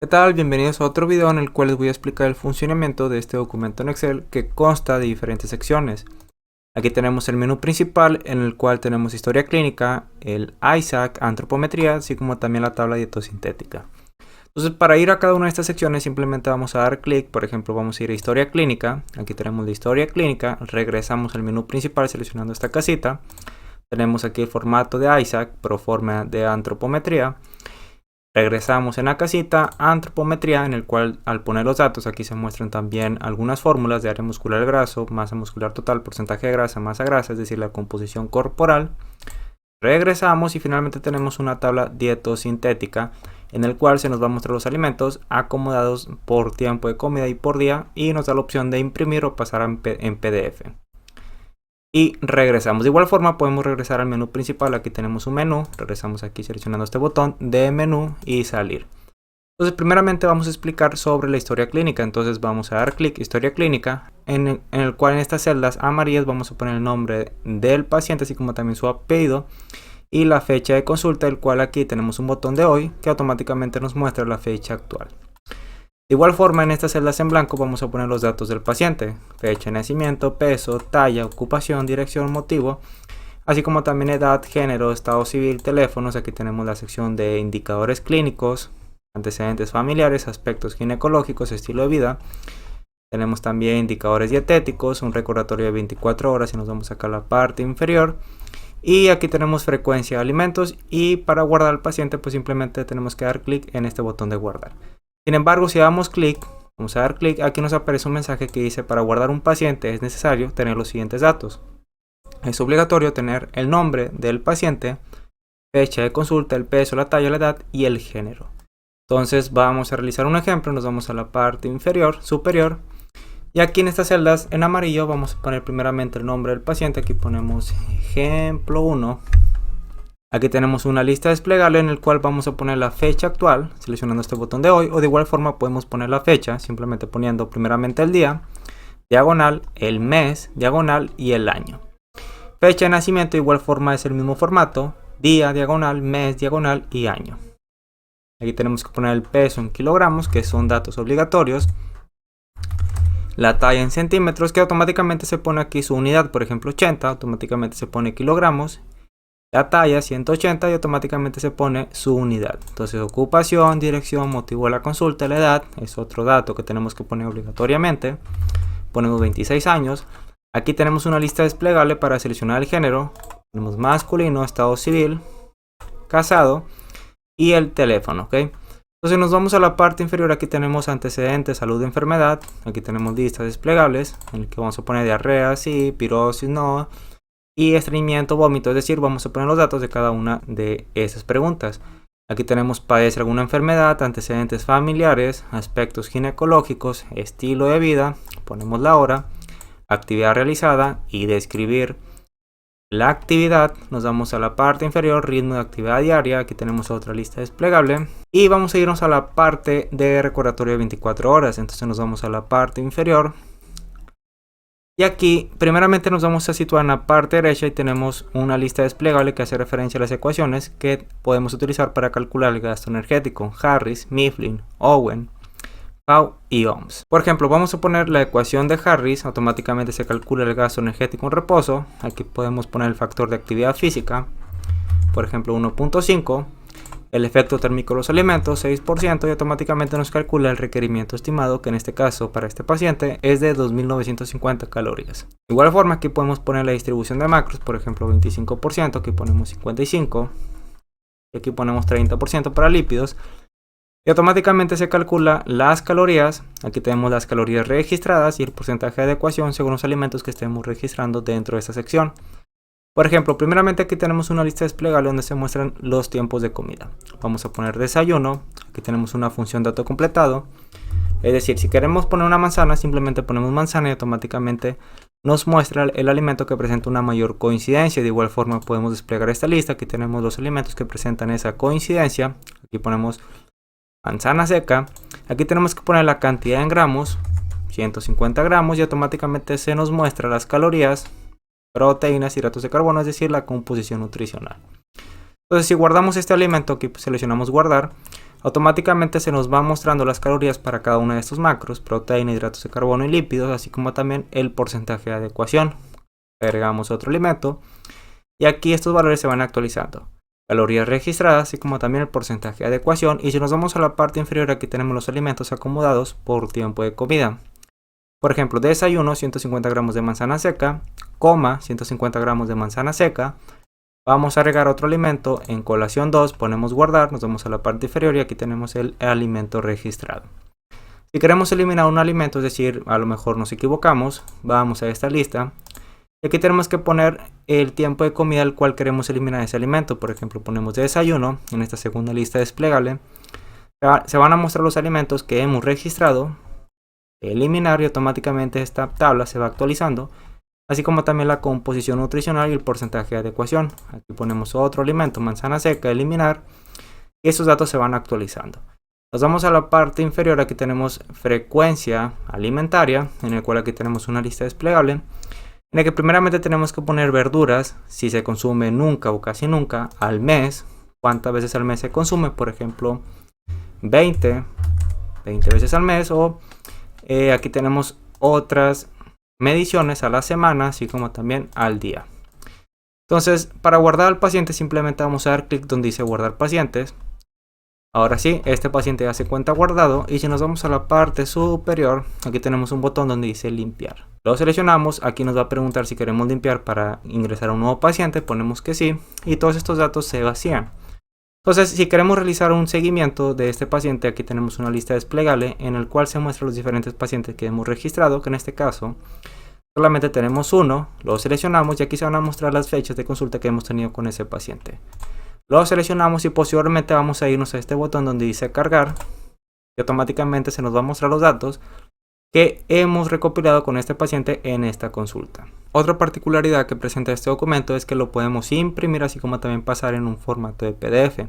¿Qué tal? Bienvenidos a otro video en el cual les voy a explicar el funcionamiento de este documento en Excel que consta de diferentes secciones. Aquí tenemos el menú principal en el cual tenemos historia clínica, el ISAC, antropometría, así como también la tabla dietosintética. Entonces, para ir a cada una de estas secciones simplemente vamos a dar clic. Por ejemplo, vamos a ir a historia clínica. Aquí tenemos la historia clínica, regresamos al menú principal seleccionando esta casita. Tenemos aquí el formato de ISAC, proforma de antropometría. Regresamos en la casita antropometría, en el cual al poner los datos aquí se muestran también algunas fórmulas de área muscular del brazo, masa muscular total, porcentaje de grasa, masa grasa, es decir, la composición corporal. Regresamos y finalmente tenemos una tabla dietosintética en el cual se nos va a mostrar los alimentos acomodados por tiempo de comida y por día, y nos da la opción de imprimir o pasar en PDF. Y regresamos. De igual forma podemos regresar al menú principal. Aquí tenemos un menú. Regresamos aquí seleccionando este botón de menú y salir. Entonces primeramente vamos a explicar sobre la historia clínica. Entonces vamos a dar clic historia clínica, en el cual en estas celdas amarillas vamos a poner el nombre del paciente, así como también su apellido y la fecha de consulta, el cual aquí tenemos un botón de hoy que automáticamente nos muestra la fecha actual. De igual forma, en estas celdas en blanco vamos a poner los datos del paciente: fecha de nacimiento, peso, talla, ocupación, dirección, motivo, así como también edad, género, estado civil, teléfonos. Aquí tenemos la sección de indicadores clínicos, antecedentes familiares, aspectos ginecológicos, estilo de vida. Tenemos también indicadores dietéticos, un recordatorio de 24 horas y nos vamos acá a la parte inferior. Y aquí tenemos frecuencia de alimentos, y para guardar al paciente pues simplemente tenemos que dar clic en este botón de guardar. Sin embargo, si damos clic, vamos a dar clic, aquí nos aparece un mensaje que dice: para guardar un paciente es necesario tener los siguientes datos. Es obligatorio tener el nombre del paciente, fecha de consulta, el peso, la talla, la edad y el género. Entonces vamos a realizar un ejemplo. Nos vamos a la parte inferior, superior, y aquí en estas celdas en amarillo vamos a poner primeramente el nombre del paciente. Aquí ponemos ejemplo 1. Aquí tenemos una lista desplegable en el cual vamos a poner la fecha actual, seleccionando este botón de hoy, o de igual forma podemos poner la fecha, simplemente poniendo primeramente el día, diagonal, el mes, diagonal y el año. Fecha de nacimiento de igual forma es el mismo formato, día, diagonal, mes, diagonal y año. Aquí tenemos que poner el peso en kilogramos, que son datos obligatorios. La talla en centímetros, que automáticamente se pone aquí su unidad, por ejemplo 80, automáticamente se pone kilogramos. La talla 180 y automáticamente se pone su unidad. Entonces ocupación, dirección, motivo de la consulta, la edad es otro dato que tenemos que poner obligatoriamente. Ponemos 26 años. Aquí tenemos una lista desplegable para seleccionar el género. Ponemos masculino, estado civil, casado y el teléfono, ¿ok? Entonces nos vamos a la parte inferior. Aquí tenemos antecedentes, salud, enfermedad. Aquí tenemos listas desplegables en el que vamos a poner diarrea, sí, pirosis, no, y estreñimiento, vómito, es decir, vamos a poner los datos de cada una de esas preguntas. Aquí tenemos: padece alguna enfermedad, antecedentes familiares, aspectos ginecológicos, estilo de vida, ponemos la hora, actividad realizada y describir la actividad. Nos vamos a la parte inferior, ritmo de actividad diaria. Aquí tenemos otra lista desplegable y vamos a irnos a la parte de recordatorio de 24 horas. Entonces nos vamos a la parte inferior. Y aquí primeramente nos vamos a situar en la parte derecha y tenemos una lista desplegable que hace referencia a las ecuaciones que podemos utilizar para calcular el gasto energético: Harris, Mifflin, Owen, Pau y Ohms. Por ejemplo, vamos a poner la ecuación de Harris. Automáticamente se calcula el gasto energético en reposo. Aquí podemos poner el factor de actividad física, por ejemplo 1.5. El efecto térmico de los alimentos 6%, y automáticamente nos calcula el requerimiento estimado, que en este caso para este paciente es de 2950 calorías. De igual forma aquí podemos poner la distribución de macros, por ejemplo 25%, aquí ponemos 55 y aquí ponemos 30% para lípidos, y automáticamente se calcula las calorías. Aquí tenemos las calorías registradas y el porcentaje de adecuación según los alimentos que estemos registrando dentro de esta sección. Por ejemplo, primeramente aquí tenemos una lista desplegable donde se muestran los tiempos de comida. Vamos a poner desayuno. Aquí tenemos una función dato completado. Es decir, si queremos poner una manzana, simplemente ponemos manzana y automáticamente nos muestra el alimento que presenta una mayor coincidencia. De igual forma podemos desplegar esta lista. Aquí tenemos los alimentos que presentan esa coincidencia. Aquí ponemos manzana seca. Aquí tenemos que poner la cantidad en gramos, 150 gramos, y automáticamente se nos muestra las calorías, proteínas, hidratos de carbono, es decir, la composición nutricional. Entonces si guardamos este alimento, aquí seleccionamos guardar, automáticamente se nos va mostrando las calorías para cada uno de estos macros, proteína, hidratos de carbono y lípidos, así como también el porcentaje de adecuación. Agregamos otro alimento y aquí estos valores se van actualizando. Calorías registradas, así como también el porcentaje de adecuación. Y si nos vamos a la parte inferior, aquí tenemos los alimentos acomodados por tiempo de comida. Por ejemplo, desayuno 150 gramos de manzana seca, coma 150 gramos de manzana seca. Vamos a agregar otro alimento en colación 2, ponemos guardar, nos vamos a la parte inferior y aquí tenemos el alimento registrado. Si queremos eliminar un alimento, es decir, a lo mejor nos equivocamos, vamos a esta lista. Y aquí tenemos que poner el tiempo de comida al cual queremos eliminar ese alimento. Por ejemplo, ponemos desayuno en esta segunda lista desplegable. Se van a mostrar los alimentos que hemos registrado, eliminar, y automáticamente esta tabla se va actualizando, así como también la composición nutricional y el porcentaje de adecuación. Aquí ponemos otro alimento, manzana seca, eliminar, y esos datos se van actualizando. Nos vamos a la parte inferior, aquí tenemos frecuencia alimentaria, en el cual aquí tenemos una lista desplegable, en el que primeramente tenemos que poner verduras, si se consume nunca o casi nunca, al mes, cuántas veces al mes se consume, por ejemplo 20 veces al mes, o aquí tenemos otras mediciones a la semana, así como también al día. Entonces, para guardar al paciente simplemente vamos a dar clic donde dice guardar pacientes. Ahora sí, este paciente ya se cuenta guardado, y si nos vamos a la parte superior, aquí tenemos un botón donde dice limpiar. Lo seleccionamos, aquí nos va a preguntar si queremos limpiar para ingresar a un nuevo paciente, ponemos que sí, y todos estos datos se vacían. Entonces, si queremos realizar un seguimiento de este paciente, aquí tenemos una lista desplegable en el cual se muestran los diferentes pacientes que hemos registrado, que en este caso solamente tenemos uno, lo seleccionamos y aquí se van a mostrar las fechas de consulta que hemos tenido con ese paciente. Lo seleccionamos y posteriormente vamos a irnos a este botón donde dice cargar, y automáticamente se nos va a mostrar los datos que hemos recopilado con este paciente en esta consulta. Otra particularidad que presenta este documento es que lo podemos imprimir, así como también pasar en un formato de PDF.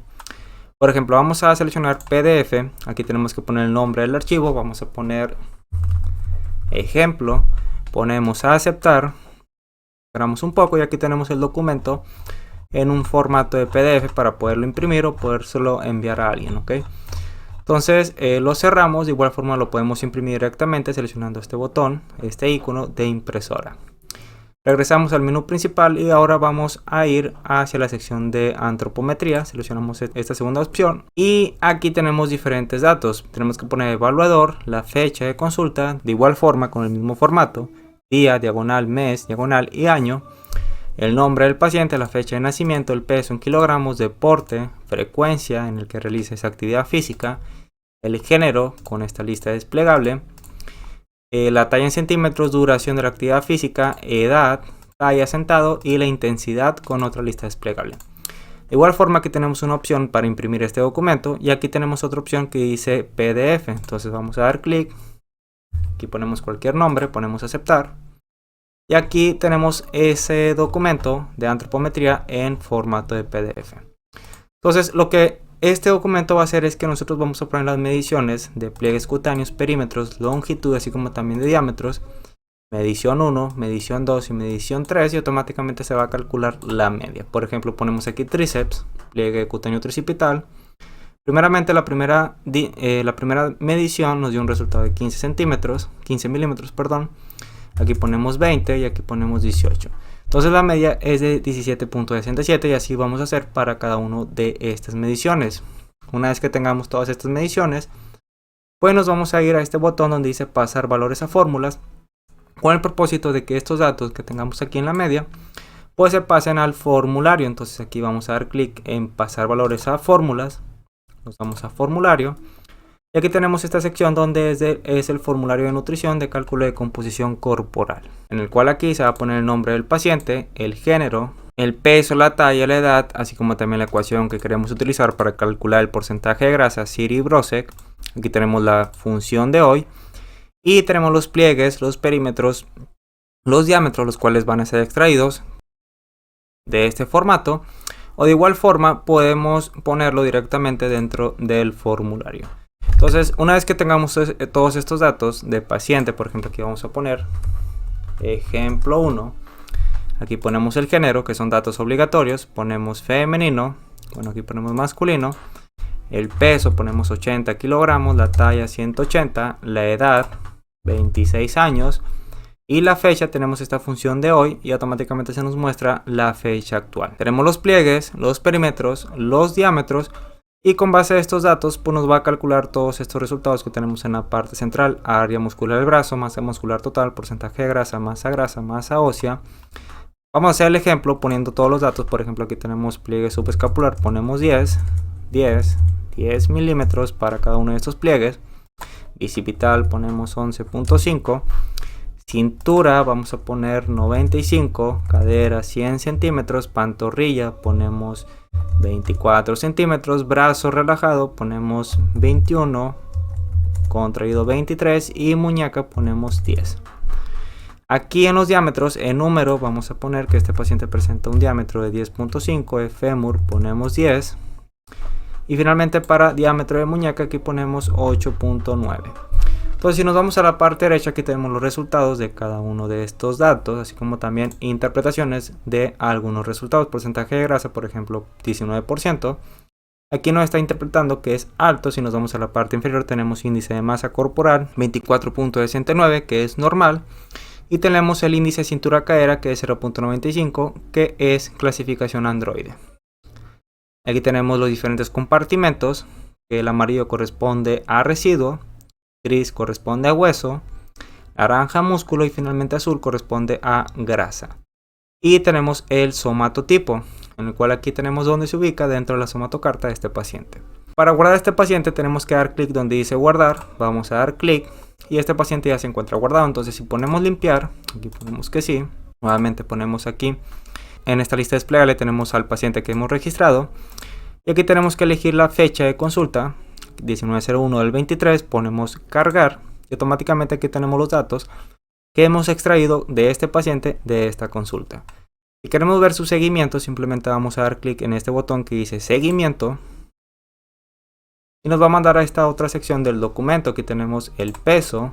Por ejemplo, vamos a seleccionar PDF, aquí tenemos que poner el nombre del archivo, vamos a poner ejemplo, ponemos a aceptar, esperamos un poco y aquí tenemos el documento en un formato de PDF para poderlo imprimir o podérselo enviar a alguien, ¿ok? Entonces lo cerramos, de igual forma lo podemos imprimir directamente seleccionando este botón, este icono de impresora. Regresamos al menú principal y ahora vamos a ir hacia la sección de antropometría. Seleccionamos esta segunda opción y aquí tenemos diferentes datos. Tenemos que poner evaluador, la fecha de consulta, de igual forma con el mismo formato, día, diagonal, mes, diagonal y año. El nombre del paciente, la fecha de nacimiento, el peso en kilogramos, deporte, frecuencia en el que realiza esa actividad física, el género con esta lista desplegable, la talla en centímetros, duración de la actividad física, edad, talla sentado y la intensidad con otra lista desplegable. De igual forma aquí tenemos una opción para imprimir este documento y aquí tenemos otra opción que dice PDF. Entonces vamos a dar clic, aquí ponemos cualquier nombre, ponemos aceptar. Y aquí tenemos ese documento de antropometría en formato de PDF. Entonces lo que este documento va a hacer es que nosotros vamos a poner las mediciones de pliegues cutáneos, perímetros, longitud, así como también de diámetros, medición 1, medición 2 y medición 3, y automáticamente se va a calcular la media. Por ejemplo, ponemos aquí tríceps, pliegue cutáneo tricipital. Primeramente la primera medición nos dio un resultado de 15 milímetros, perdón. Aquí ponemos 20 y aquí ponemos 18. Entonces la media es de 17.67 y así vamos a hacer para cada una de estas mediciones. Una vez que tengamos todas estas mediciones, pues nos vamos a ir a este botón donde dice pasar valores a fórmulas, con el propósito de que estos datos que tengamos aquí en la media pues se pasen al formulario. Entonces aquí vamos a dar clic en pasar valores a fórmulas, nos vamos a formulario. Y aquí tenemos esta sección donde es el formulario de nutrición de cálculo de composición corporal, en el cual aquí se va a poner el nombre del paciente, el género, el peso, la talla, la edad, así como también la ecuación que queremos utilizar para calcular el porcentaje de grasa, Siri-Brocek. Aquí tenemos la función de hoy y tenemos los pliegues, los perímetros, los diámetros, los cuales van a ser extraídos de este formato, o de igual forma podemos ponerlo directamente dentro del formulario. Entonces, una vez que tengamos todos estos datos de paciente, por ejemplo, aquí vamos a poner ejemplo 1. Aquí ponemos el género, que son datos obligatorios. Ponemos femenino, bueno, aquí ponemos masculino, el peso ponemos 80 kilogramos, la talla 180, la edad 26 años y la fecha tenemos esta función de hoy y automáticamente se nos muestra la fecha actual. Tenemos los pliegues, los perímetros, los diámetros y con base a estos datos pues nos va a calcular todos estos resultados que tenemos en la parte central: área muscular del brazo, masa muscular total, porcentaje de grasa, masa ósea. Vamos a hacer el ejemplo poniendo todos los datos. Por ejemplo, aquí tenemos pliegue subescapular, ponemos 10 milímetros para cada uno de estos pliegues. Bicipital ponemos 11.5. Cintura vamos a poner 95, cadera 100 centímetros, pantorrilla ponemos 24 centímetros, brazo relajado ponemos 21, contraído 23 y muñeca ponemos 10. Aquí en los diámetros, en número, vamos a poner que este paciente presenta un diámetro de 10.5, de fémur ponemos 10 y finalmente para diámetro de muñeca aquí ponemos 8.9. Entonces si nos vamos a la parte derecha, aquí tenemos los resultados de cada uno de estos datos, así como también interpretaciones de algunos resultados. Porcentaje de grasa, por ejemplo, 19%. Aquí nos está interpretando que es alto. Si nos vamos a la parte inferior, tenemos índice de masa corporal 24.69, que es normal. Y tenemos el índice cintura-cadera, que es 0.95, que es clasificación androide. Aquí tenemos los diferentes compartimentos, que el amarillo corresponde a residuo, gris corresponde a hueso, naranja músculo y finalmente azul corresponde a grasa. Y tenemos el somatotipo, en el cual aquí tenemos donde se ubica dentro de la somatocarta de este paciente. Para guardar a este paciente tenemos que dar clic donde dice guardar, vamos a dar clic y este paciente ya se encuentra guardado. Entonces si ponemos limpiar, aquí ponemos que sí, nuevamente ponemos aquí en esta lista desplegable tenemos al paciente que hemos registrado y aquí tenemos que elegir la fecha de consulta, 1901 del 23, ponemos cargar y automáticamente aquí tenemos los datos que hemos extraído de este paciente de esta consulta. Si queremos ver su seguimiento, simplemente vamos a dar clic en este botón que dice seguimiento y nos va a mandar a esta otra sección del documento. Aquí tenemos el peso,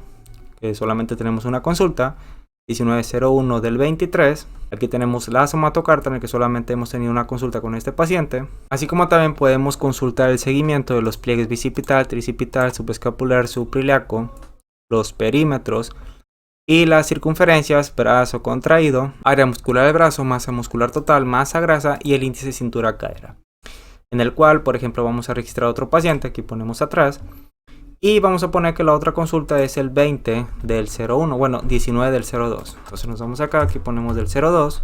que solamente tenemos una consulta, 1901 del 23. Aquí tenemos la somatocarta en la que solamente hemos tenido una consulta con este paciente. Así como también podemos consultar el seguimiento de los pliegues bicipital, tricipital, subescapular, subiliaco, los perímetros y las circunferencias, brazo contraído, área muscular del brazo, masa muscular total, masa grasa y el índice cintura-cadera. En el cual, por ejemplo, vamos a registrar otro paciente, aquí ponemos atrás. Y vamos a poner que la otra consulta es el 20 del 01, bueno, 19 del 02. Entonces nos vamos acá, aquí ponemos del 02.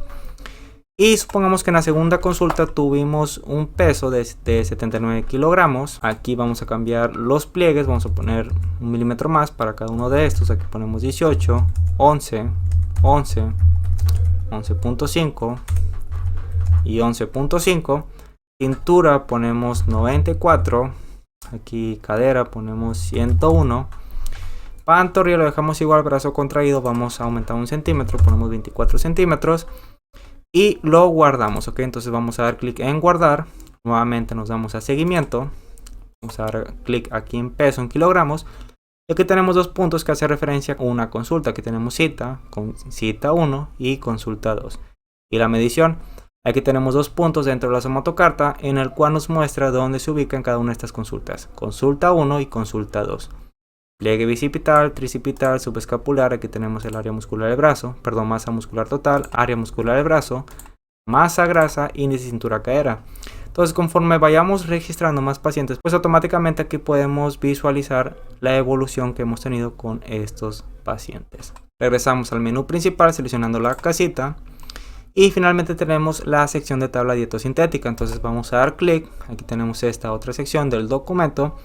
Y supongamos que en la segunda consulta tuvimos un peso de 79 kilogramos. Aquí vamos a cambiar los pliegues, vamos a poner 1 milímetro más para cada uno de estos. Aquí ponemos 18, 11, 11, 11.5 y 11.5. Cintura ponemos 94. Aquí cadera ponemos 101. Pantorrilla lo dejamos igual, brazo contraído vamos a aumentar 1 centímetro, ponemos 24 centímetros y lo guardamos. Ok, entonces vamos a dar clic en guardar. Nuevamente nos damos a seguimiento. Vamos a dar clic aquí en peso en kilogramos. Y aquí tenemos dos puntos que hacen referencia a una consulta. Aquí tenemos cita, con cita 1 y consulta 2. Y la medición. Aquí tenemos dos puntos dentro de la somatocarta en el cual nos muestra dónde se ubican cada una de estas consultas. Consulta 1 y consulta 2. Pliegue bicipital, tricipital, subescapular. Aquí tenemos el área muscular del brazo, perdón, masa muscular total, área muscular del brazo, masa grasa, índice cintura-cadera. Entonces conforme vayamos registrando más pacientes, pues automáticamente aquí podemos visualizar la evolución que hemos tenido con estos pacientes. Regresamos al menú principal seleccionando la casita. Y finalmente tenemos la sección de tabla dietosintética. Entonces vamos a dar clic. Aquí tenemos esta otra sección del documento,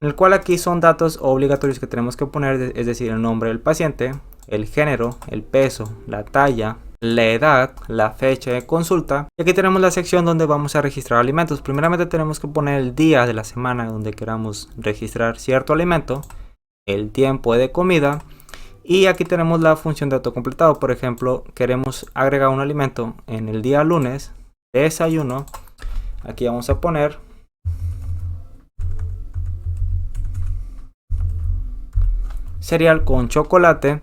en el cual aquí son datos obligatorios que tenemos que poner, es decir, el nombre del paciente, el género, el peso, la talla, la edad, la fecha de consulta. Y aquí tenemos la sección donde vamos a registrar alimentos. Primeramente tenemos que poner el día de la semana donde queramos registrar cierto alimento, el tiempo de comida. Y aquí tenemos la función de autocompletado. Por ejemplo, queremos agregar un alimento en el día lunes, desayuno. Aquí vamos a poner cereal con chocolate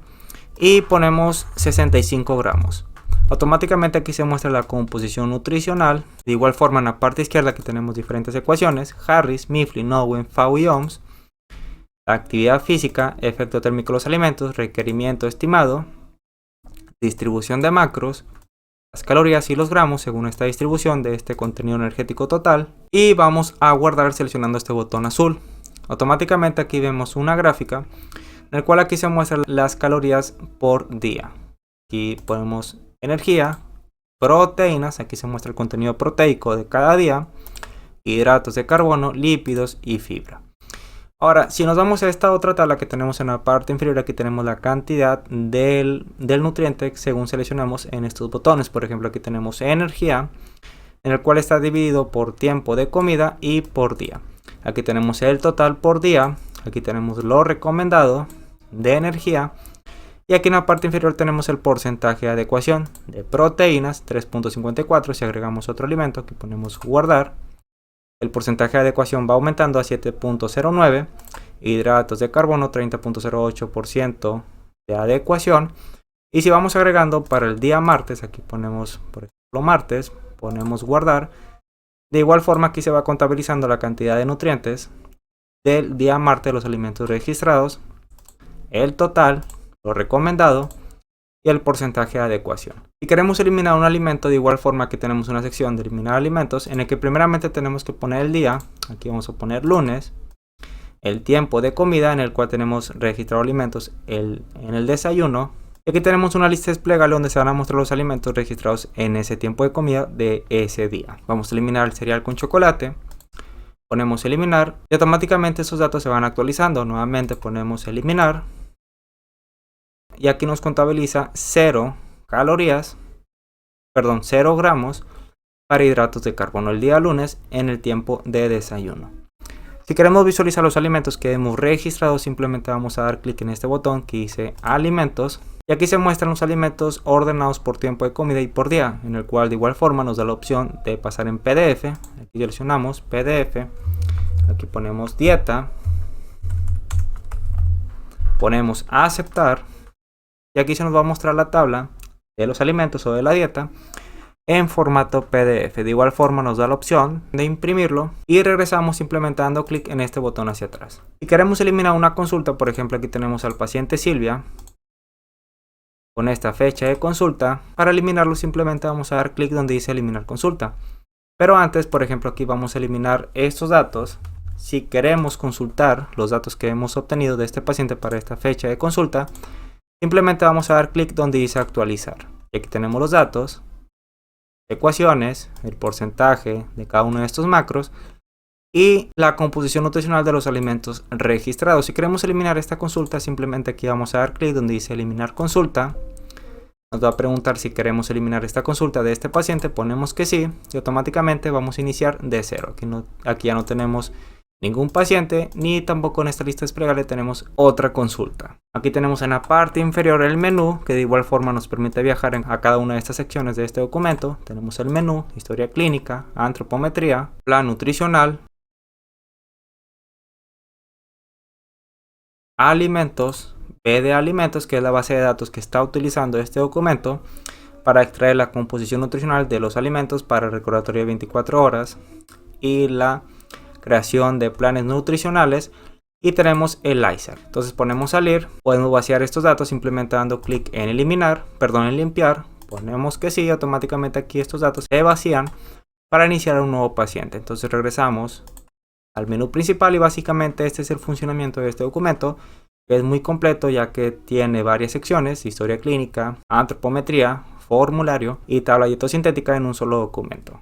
y ponemos 65 gramos. Automáticamente aquí se muestra la composición nutricional. De igual forma en la parte izquierda aquí tenemos diferentes ecuaciones: Harris, Mifflin, Owen, Fau y Ohms. La actividad física, efecto térmico de los alimentos, requerimiento estimado, distribución de macros, las calorías y los gramos según esta distribución de este contenido energético total. Y vamos a guardar seleccionando este botón azul. Automáticamente aquí vemos una gráfica en el cual aquí se muestran las calorías por día. Aquí ponemos energía, proteínas, aquí se muestra el contenido proteico de cada día, hidratos de carbono, lípidos y fibra. Ahora, si nos vamos a esta otra tabla que tenemos en la parte inferior, aquí tenemos la cantidad del nutriente según seleccionamos en estos botones. Por ejemplo, aquí tenemos energía, en el cual está dividido por tiempo de comida y por día. Aquí tenemos el total por día, aquí tenemos lo recomendado de energía, y aquí en la parte inferior tenemos el porcentaje de adecuación de proteínas, 3.54. Si agregamos otro alimento, aquí ponemos guardar. El porcentaje de adecuación va aumentando a 7.09, hidratos de carbono 30.08% de adecuación. Y si vamos agregando para el día martes, aquí ponemos por ejemplo martes, ponemos guardar. De igual forma aquí se va contabilizando la cantidad de nutrientes del día martes de los alimentos registrados, el total, lo recomendado y el porcentaje de adecuación. Si queremos eliminar un alimento, de igual forma que tenemos una sección de eliminar alimentos en el que primeramente tenemos que poner el día. Aquí vamos a poner lunes, el tiempo de comida en el cual tenemos registrado alimentos en el desayuno, y aquí tenemos una lista desplegable donde se van a mostrar los alimentos registrados en ese tiempo de comida de ese día. Vamos a eliminar el cereal con chocolate, ponemos eliminar y automáticamente esos datos se van actualizando. Nuevamente ponemos eliminar y aquí nos contabiliza 0 gramos para hidratos de carbono el día lunes en el tiempo de desayuno. Si queremos visualizar los alimentos que hemos registrado, simplemente vamos a dar clic en este botón que dice alimentos, y aquí se muestran los alimentos ordenados por tiempo de comida y por día, en el cual de igual forma nos da la opción de pasar en PDF. Aquí seleccionamos PDF, aquí ponemos dieta, ponemos aceptar. Y aquí se nos va a mostrar la tabla de los alimentos o de la dieta en formato PDF. De igual forma nos da la opción de imprimirlo y regresamos simplemente dando clic en este botón hacia atrás. Si queremos eliminar una consulta, por ejemplo aquí tenemos al paciente Silvia con esta fecha de consulta. Para eliminarlo simplemente vamos a dar clic donde dice eliminar consulta. Pero antes, por ejemplo aquí vamos a eliminar estos datos. Si queremos consultar los datos que hemos obtenido de este paciente para esta fecha de consulta, simplemente vamos a dar clic donde dice actualizar. Y aquí tenemos los datos, ecuaciones, el porcentaje de cada uno de estos macros y la composición nutricional de los alimentos registrados. Si queremos eliminar esta consulta, simplemente aquí vamos a dar clic donde dice eliminar consulta. Nos va a preguntar si queremos eliminar esta consulta de este paciente, ponemos que sí y automáticamente vamos a iniciar de cero. Aquí ya no tenemos ningún paciente, ni tampoco en esta lista desplegable tenemos otra consulta. Aquí tenemos en la parte inferior el menú, que de igual forma nos permite viajar a cada una de estas secciones de este documento. Tenemos el menú, historia clínica, antropometría, plan nutricional, alimentos, B de alimentos, que es la base de datos que está utilizando este documento para extraer la composición nutricional de los alimentos para el recordatorio de 24 horas y la creación de planes nutricionales, y tenemos el ISAR. Entonces ponemos salir, podemos vaciar estos datos simplemente dando clic en en limpiar, ponemos que sí, automáticamente aquí estos datos se vacían para iniciar un nuevo paciente. Entonces regresamos al menú principal y básicamente este es el funcionamiento de este documento, que es muy completo ya que tiene varias secciones: historia clínica, antropometría, formulario y tabla dietosintética en un solo documento.